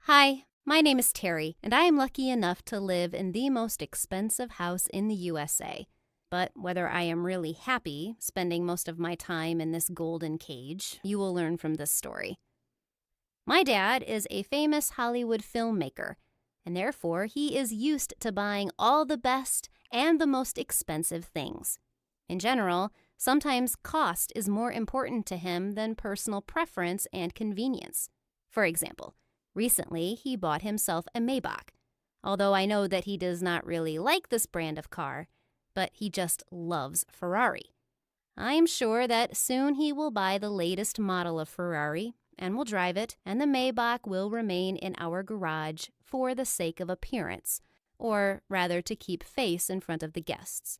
Hi, my name is Terry, and I am lucky enough to live in the most expensive house in the USA. But whether I am really happy spending most of my time in this golden cage, you will learn from this story. My dad is a famous Hollywood filmmaker, and therefore he is used to buying all the best and the most expensive things. In general, sometimes cost is more important to him than personal preference and convenience. For example, recently he bought himself a Maybach, although I know that he does not really like this brand of car, but he just loves Ferrari. I am sure that soon he will buy the latest model of Ferrari and will drive it, and the Maybach will remain in our garage for the sake of appearance, or rather to keep face in front of the guests.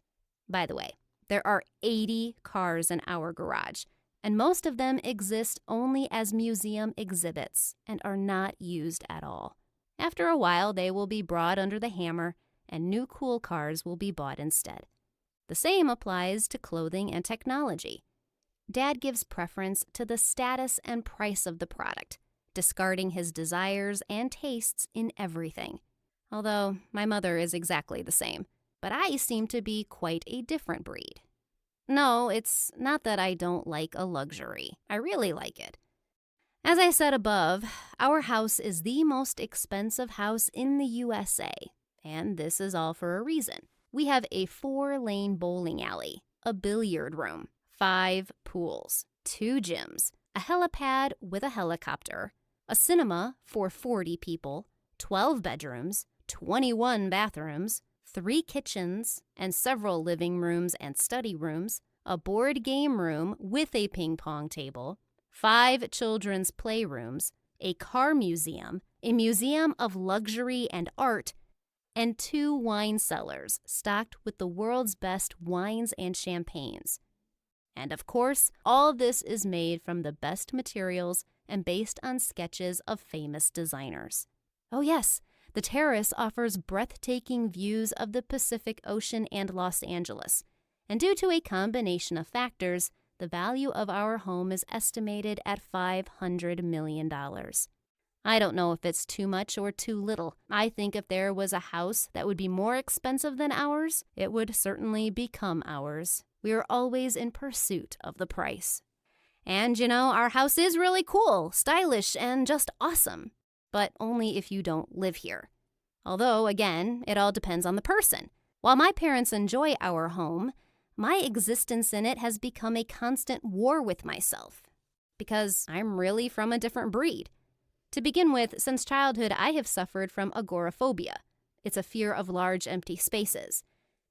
By the way, there are 80 cars in our garage, and most of them exist only as museum exhibits and are not used at all. After a while, they will be brought under the hammer, and new cool cars will be bought instead. The same applies to clothing and technology. Dad gives preference to the status and price of the product, discarding his desires and tastes in everything. Although my mother is exactly the same, but I seem to be quite a different breed. No, it's not that I don't like a luxury. I really like it. As I said above, our house is the most expensive house in the USA, and this is all for a reason. We have a 4-lane bowling alley, a billiard room, 5 pools, 2 gyms, a helipad with a helicopter, a cinema for 40 people, 12 bedrooms, 21 bathrooms, 3 kitchens, and several living rooms and study rooms, a board game room with a ping pong table, 5 children's playrooms, a car museum, a museum of luxury and art, and 2 wine cellars stocked with the world's best wines and champagnes. And of course, all this is made from the best materials and based on sketches of famous designers. Oh yes, the terrace offers breathtaking views of the Pacific Ocean and Los Angeles. And due to a combination of factors, the value of our home is estimated at $500 million. I don't know if it's too much or too little. I think if there was a house that would be more expensive than ours, it would certainly become ours. We are always in pursuit of the price. And our house is really cool, stylish, and just awesome. But only if you don't live here. Although, again, it all depends on the person. While my parents enjoy our home, my existence in it has become a constant war with myself. Because I'm really from a different breed. To begin with, since childhood, I have suffered from agoraphobia. It's a fear of large empty spaces.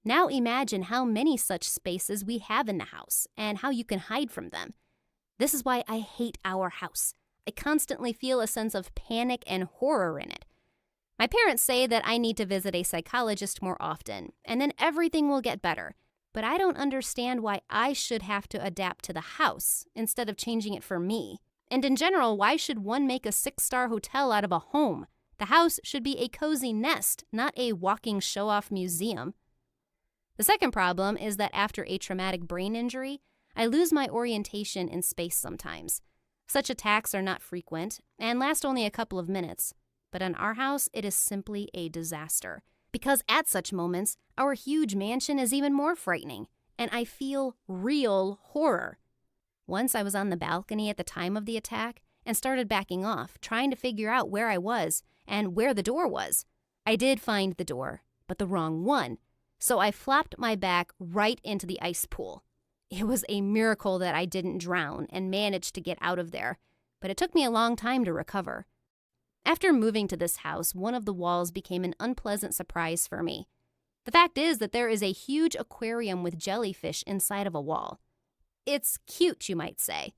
Now imagine how many such spaces we have in the house and how you can hide from them. This is why I hate our house. I constantly feel a sense of panic and horror in it. My parents say that I need to visit a psychologist more often, and then everything will get better. But I don't understand why I should have to adapt to the house instead of changing it for me. And in general, why should one make a 6-star hotel out of a home? The house should be a cozy nest, not a walking show-off museum. The second problem is that after a traumatic brain injury, I lose my orientation in space sometimes. Such attacks are not frequent and last only a couple of minutes. But in our house, it is simply a disaster. Because at such moments, our huge mansion is even more frightening, and I feel real horror. Once I was on the balcony at the time of the attack and started backing off, trying to figure out where I was and where the door was. I did find the door, but the wrong one, so I flopped my back right into the ice pool. It was a miracle that I didn't drown and managed to get out of there, but it took me a long time to recover. After moving to this house, one of the walls became an unpleasant surprise for me. The fact is that there is a huge aquarium with jellyfish inside of a wall. It's cute, you might say.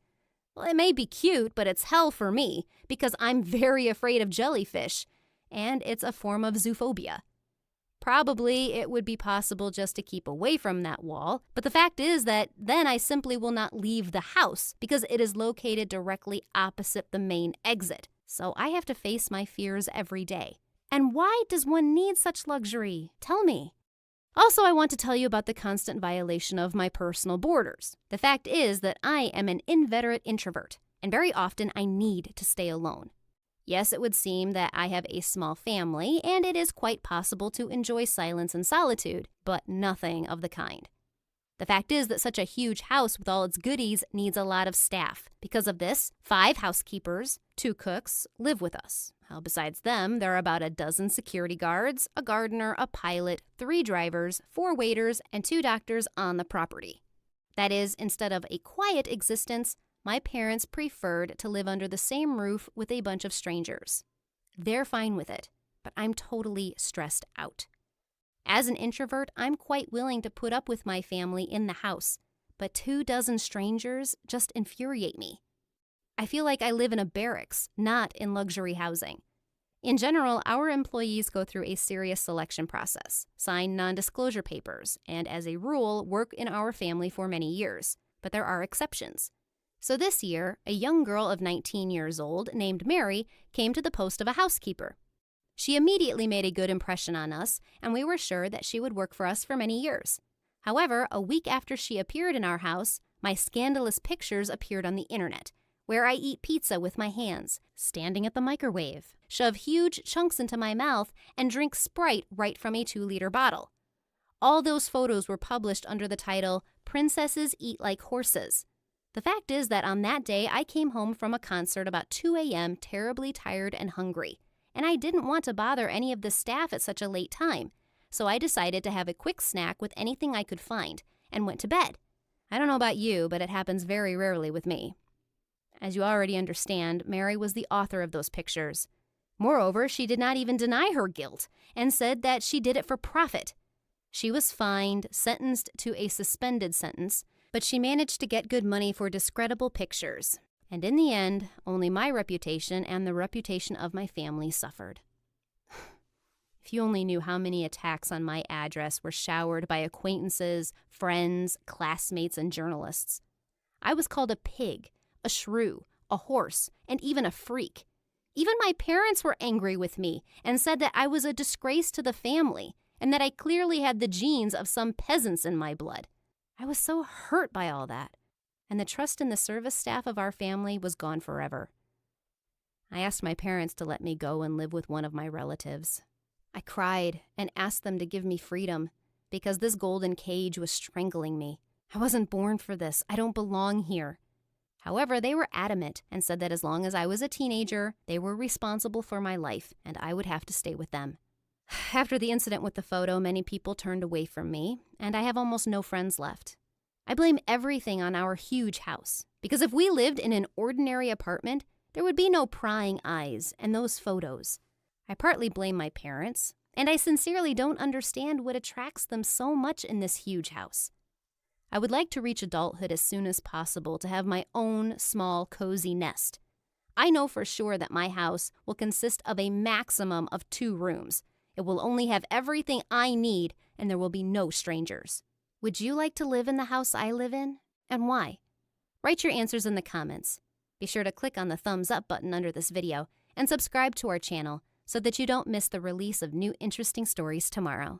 Well, it may be cute, but it's hell for me because I'm very afraid of jellyfish, and it's a form of zoophobia. Probably it would be possible just to keep away from that wall, but the fact is that then I simply will not leave the house because it is located directly opposite the main exit. So I have to face my fears every day. And why does one need such luxury? Tell me. Also, I want to tell you about the constant violation of my personal borders. The fact is that I am an inveterate introvert, and very often I need to stay alone. Yes, it would seem that I have a small family, and it is quite possible to enjoy silence and solitude, but nothing of the kind. The fact is that such a huge house with all its goodies needs a lot of staff. Because of this, 5 housekeepers, 2 cooks live with us. Besides them, there are about a dozen security guards, a gardener, a pilot, 3 drivers, 4 waiters, and 2 doctors on the property. That is, instead of a quiet existence, my parents preferred to live under the same roof with a bunch of strangers. They're fine with it, but I'm totally stressed out. As an introvert, I'm quite willing to put up with my family in the house, but 24 strangers just infuriate me. I feel like I live in a barracks, not in luxury housing. In general, our employees go through a serious selection process, sign non-disclosure papers, and as a rule, work in our family for many years. But there are exceptions. So this year, a young girl of 19 years old named Mary came to the post of a housekeeper. She immediately made a good impression on us, and we were sure that she would work for us for many years. However, a week after she appeared in our house, my scandalous pictures appeared on the internet, where I eat pizza with my hands, standing at the microwave, shove huge chunks into my mouth, and drink Sprite right from a 2-liter bottle. All those photos were published under the title, "Princesses Eat Like Horses." The fact is that on that day, I came home from a concert about 2 a.m. terribly tired and hungry, and I didn't want to bother any of the staff at such a late time, so I decided to have a quick snack with anything I could find and went to bed. I don't know about you, but it happens very rarely with me. As you already understand, Mary was the author of those pictures. Moreover, she did not even deny her guilt and said that she did it for profit. She was fined, sentenced to a suspended sentence, but she managed to get good money for discreditable pictures. And in the end, only my reputation and the reputation of my family suffered. If you only knew how many attacks on my address were showered by acquaintances, friends, classmates, and journalists. I was called a pig, a shrew, a horse, and even a freak. Even my parents were angry with me and said that I was a disgrace to the family and that I clearly had the genes of some peasants in my blood. I was so hurt by all that, and the trust in the service staff of our family was gone forever. I asked my parents to let me go and live with one of my relatives. I cried and asked them to give me freedom because this golden cage was strangling me. I wasn't born for this. I don't belong here. However, they were adamant and said that as long as I was a teenager, they were responsible for my life and I would have to stay with them. After the incident with the photo, many people turned away from me, and I have almost no friends left. I blame everything on our huge house, because if we lived in an ordinary apartment, there would be no prying eyes and those photos. I partly blame my parents, and I sincerely don't understand what attracts them so much in this huge house. I would like to reach adulthood as soon as possible to have my own small, cozy nest. I know for sure that my house will consist of a maximum of 2 rooms. It will only have everything I need, and there will be no strangers. Would you like to live in the house I live in? And why? Write your answers in the comments. Be sure to click on the thumbs up button under this video and subscribe to our channel so that you don't miss the release of new interesting stories tomorrow.